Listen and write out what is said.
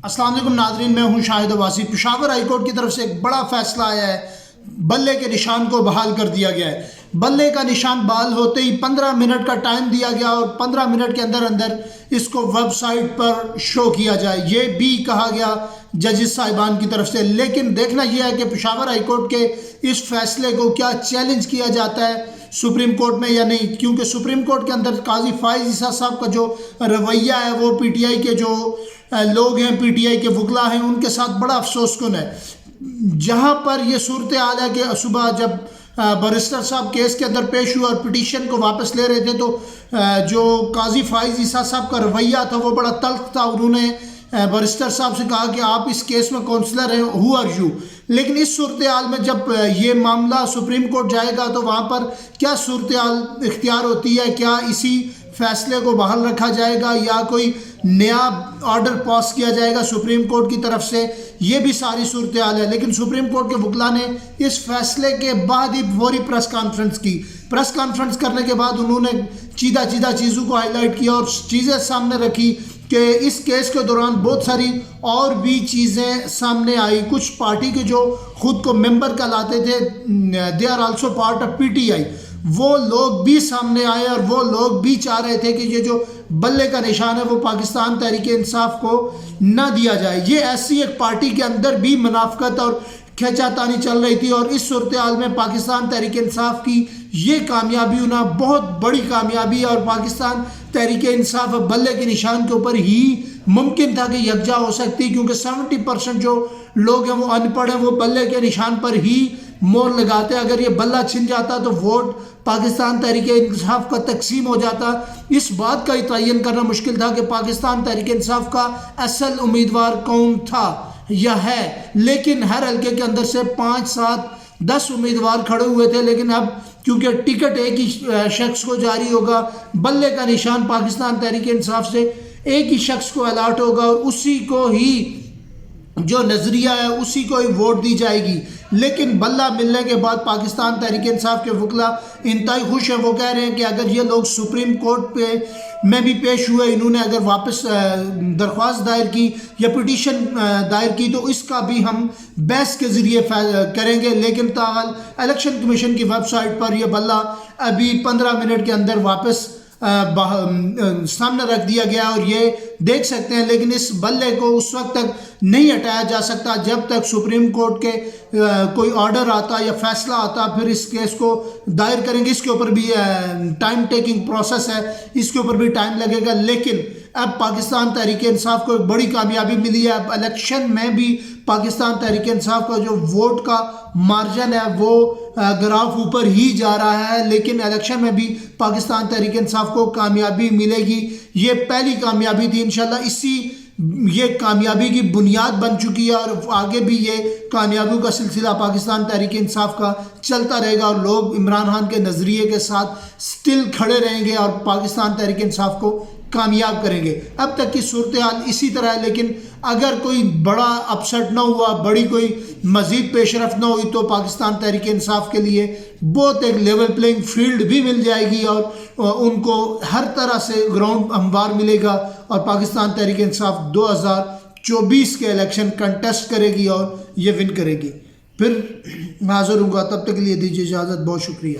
السلام علیکم ناظرین، میں ہوں شاہد عباسی۔ پشاور ہائی کورٹ کی طرف سے ایک بڑا فیصلہ آیا ہے، بلے کے نشان کو بحال کر دیا گیا ہے۔ بلے کا نشان بحال ہوتے ہی 15 منٹ کا ٹائم دیا گیا اور 15 منٹ کے اندر اندر اس کو ویب سائٹ پر شو کیا جائے، یہ بھی کہا گیا ججز صاحبان کی طرف سے۔ لیکن دیکھنا یہ ہے کہ پشاور ہائی کورٹ کے اس فیصلے کو کیا چیلنج کیا جاتا ہے سپریم کورٹ میں یا نہیں، کیونکہ سپریم کورٹ کے اندر قاضی فائز عیسیٰ صاحب کا جو رویہ ہے وہ پی ٹی آئی کے جو لوگ ہیں، پی ٹی آئی کے وکلا ہیں، ان کے ساتھ بڑا افسوس کن ہے۔ جہاں پر یہ صورتحال ہے کہ صبح جب بیرسٹر صاحب کیس کے اندر پیش ہوئے اور پٹیشن کو واپس لے رہے تھے تو جو قاضی فائز عیسیٰ صاحب کا رویہ تھا وہ بڑا تلخ تھا۔ انہوں نے بیرسٹر صاحب سے کہا کہ آپ اس کیس میں کونسلر ہیں، ہو آر یو؟ لیکن اس صورتحال میں جب یہ معاملہ سپریم کورٹ جائے گا تو وہاں پر کیا صورتحال اختیار ہوتی ہے؟ کیا اسی فیصلے کو بحال رکھا جائے گا یا کوئی نیا آرڈر پاس کیا جائے گا سپریم کورٹ کی طرف سے؟ یہ بھی ساری صورتحال ہے۔ لیکن سپریم کورٹ کے وکلا نے اس فیصلے کے بعد ہی فوری پریس کانفرنس کی۔ پریس کانفرنس کرنے کے بعد انہوں نے چیدہ چیزوں کو ہائی لائٹ کیا اور چیزیں سامنے رکھی کہ اس کیس کے دوران بہت ساری اور بھی چیزیں سامنے آئی۔ کچھ پارٹی کے جو خود کو ممبر کہلاتے تھے، they are also part of P T I, وہ لوگ بھی سامنے آئے اور وہ لوگ بھی چاہ رہے تھے کہ یہ جو بلے کا نشان ہے وہ پاکستان تحریک انصاف کو نہ دیا جائے۔ یہ ایسی ایک پارٹی کے اندر بھی منافقت اور کھینچا تانی چل رہی تھی، اور اس صورتحال میں پاکستان تحریک انصاف کی یہ کامیابی ہونا بہت بڑی کامیابی ہے، اور پاکستان تحریک انصاف بلے کے نشان کے اوپر ہی ممکن تھا کہ یکجا ہو سکتی، کیونکہ 70% جو لوگ ہیں وہ ان پڑھ ہیں، وہ بلے کے نشان پر ہی مور لگاتے۔ اگر یہ بلہ چھن جاتا تو ووٹ پاکستان تحریک انصاف کا تقسیم ہو جاتا۔ اس بات کا تعین کرنا مشکل تھا کہ پاکستان تحریک انصاف کا اصل امیدوار کون تھا یا ہے، لیکن ہر حلقے کے اندر سے 5، 7، 10 امیدوار کھڑے ہوئے تھے۔ لیکن اب کیونکہ ٹکٹ ایک ہی شخص کو جاری ہوگا، بلے کا نشان پاکستان تحریک انصاف سے ایک ہی شخص کو الاٹ ہوگا اور اسی کو ہی جو نظریہ ہے اسی کو ہی ووٹ دی جائے گی۔ لیکن بلہ ملنے کے بعد پاکستان تحریک انصاف کے وکلا انتہائی خوش ہیں۔ وہ کہہ رہے ہیں کہ اگر یہ لوگ سپریم کورٹ میں بھی پیش ہوئے، انہوں نے اگر واپس درخواست دائر کی یا پٹیشن دائر کی تو اس کا بھی ہم بحث کے ذریعے کریں گے۔ لیکن تاحال الیکشن کمیشن کی ویب سائٹ پر یہ بلہ ابھی 15 منٹ کے اندر واپس سامنے رکھ دیا گیا اور یہ دیکھ سکتے ہیں۔ لیکن اس بلے کو اس وقت تک نہیں ہٹایا جا سکتا جب تک سپریم کورٹ کے کوئی آرڈر آتا یا فیصلہ آتا، پھر اس کیس کو دائر کریں گے۔ اس کے اوپر بھی ٹائم ٹیکنگ پروسیس ہے، اس کے اوپر بھی ٹائم لگے گا۔ لیکن اب پاکستان تحریک انصاف کو ایک بڑی کامیابی ملی ہے۔ اب الیکشن میں بھی پاکستان تحریک انصاف کا جو ووٹ کا مارجن ہے وہ گراف اوپر ہی جا رہا ہے، لیکن الیکشن میں بھی پاکستان تحریک انصاف کو کامیابی ملے گی۔ یہ پہلی کامیابی تھی، انشاءاللہ یہ کامیابی کی بنیاد بن چکی ہے، اور آگے بھی یہ کامیابیوں کا سلسلہ پاکستان تحریک انصاف کا چلتا رہے گا اور لوگ عمران خان کے نظریے کے ساتھ سٹل کھڑے رہیں گے اور پاکستان تحریک انصاف کو کامیاب کریں گے۔ اب تک کی صورتحال اسی طرح ہے، لیکن اگر کوئی بڑا اپسٹ نہ ہوا، بڑی کوئی مزید پیش رفت نہ ہوئی تو پاکستان تحریک انصاف کے لیے بہت ایک لیول پلینگ فیلڈ بھی مل جائے گی اور ان کو ہر طرح سے گراؤنڈ ہموار ملے گا، اور پاکستان تحریک انصاف 2024 کے الیکشن کنٹیسٹ کرے گی اور یہ ون کرے گی۔ پھر حاضر ہوں گا، تب تک کے لیے دیجیے اجازت، بہت شکریہ۔